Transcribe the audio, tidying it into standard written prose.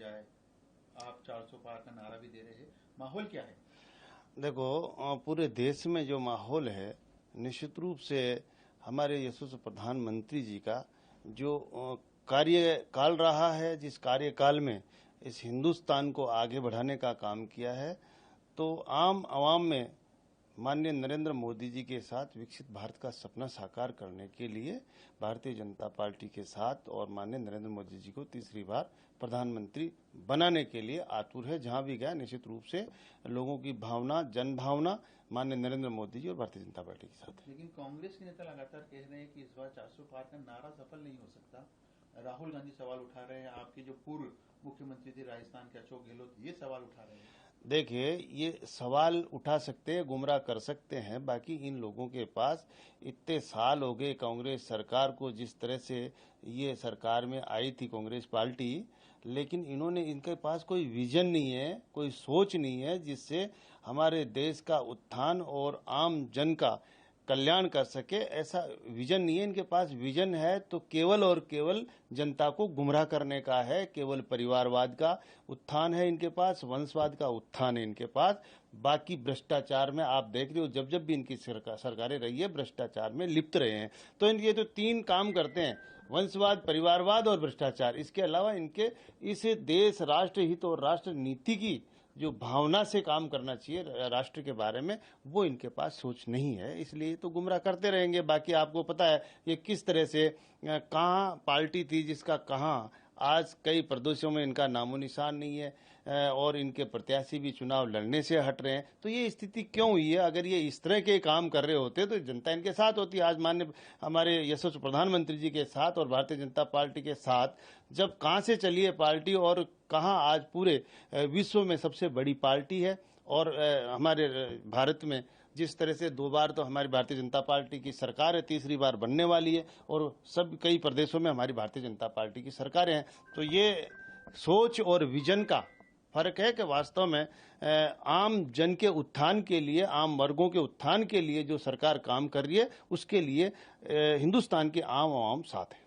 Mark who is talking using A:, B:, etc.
A: जाए, आप 400 पार का नारा भी दे रहे हैं, माहौल क्या है?
B: देखो, पूरे देश में जो माहौल है, निश्चित रूप से हमारे यशस्वी प्रधानमंत्री जी का जो कार्यकाल रहा है, जिस कार्यकाल में इस हिंदुस्तान को आगे बढ़ाने का काम किया है, तो आम आवाम में माननीय नरेंद्र मोदी जी के साथ विकसित भारत का सपना साकार करने के लिए भारतीय जनता पार्टी के साथ और माननीय नरेंद्र मोदी जी को तीसरी बार प्रधानमंत्री बनाने के लिए आतुर है। जहां भी गया निश्चित रूप से लोगों की भावना, जन भावना माननीय नरेंद्र मोदी जी और भारतीय जनता पार्टी के साथ है।
A: लेकिन कांग्रेस के नेता लगातार कह रहे हैं कि इस बार 400 पार का नारा सफल नहीं हो सकता। राहुल गांधी सवाल उठा रहे हैं, आपके जो पूर्व मुख्यमंत्री थे राजस्थान के अशोक गहलोत, ये सवाल उठा रहे हैं।
B: देखिए, ये सवाल उठा सकते हैं, गुमराह कर सकते हैं, बाकी इन लोगों के पास इतने साल हो गए कांग्रेस सरकार को, जिस तरह से ये सरकार में आई थी कांग्रेस पार्टी, लेकिन इनके पास कोई विजन नहीं है, कोई सोच नहीं है जिससे हमारे देश का उत्थान और आम जन का कल्याण कर सके। ऐसा विजन नहीं है इनके पास। विजन है तो केवल और केवल जनता को गुमराह करने का है, केवल परिवारवाद का उत्थान है इनके पास, वंशवाद का उत्थान है इनके पास। बाकी भ्रष्टाचार में आप देख रहे हो, जब जब भी इनकी सरकारें रही है भ्रष्टाचार में लिप्त रहे हैं। तो ये तो तीन काम करते हैं, वंशवाद, परिवारवाद और भ्रष्टाचार। इसके अलावा इनके इस देश, राष्ट्र हित और राष्ट्र नीति की जो भावना से काम करना चाहिए राष्ट्र के बारे में, वो इनके पास सोच नहीं है, इसलिए तो गुमराह करते रहेंगे। बाकी आपको पता है ये किस तरह से कहां पार्टी थी जिसका कहां आज कई प्रदेशों में इनका नामो निशान नहीं है और इनके प्रत्याशी भी चुनाव लड़ने से हट रहे हैं। तो ये स्थिति क्यों हुई है? अगर ये इस तरह के काम कर रहे होते तो जनता इनके साथ होती। आज माननीय हमारे यशस्वी प्रधानमंत्री जी के साथ और भारतीय जनता पार्टी के साथ जब कहां से चली है पार्टी और कहां आज पूरे विश्व में सबसे बड़ी पार्टी है, और हमारे भारत में जिस तरह से 2 बार तो हमारी भारतीय जनता पार्टी की सरकार है, तीसरी बार बनने वाली है, और सब कई प्रदेशों में हमारी भारतीय जनता पार्टी की सरकारें हैं। तो ये सोच और विजन का फर्क है कि वास्तव में आम जन के उत्थान के लिए, आम वर्गों के उत्थान के लिए जो सरकार काम कर रही है, उसके लिए हिंदुस्तान के आम आवाम साथ है।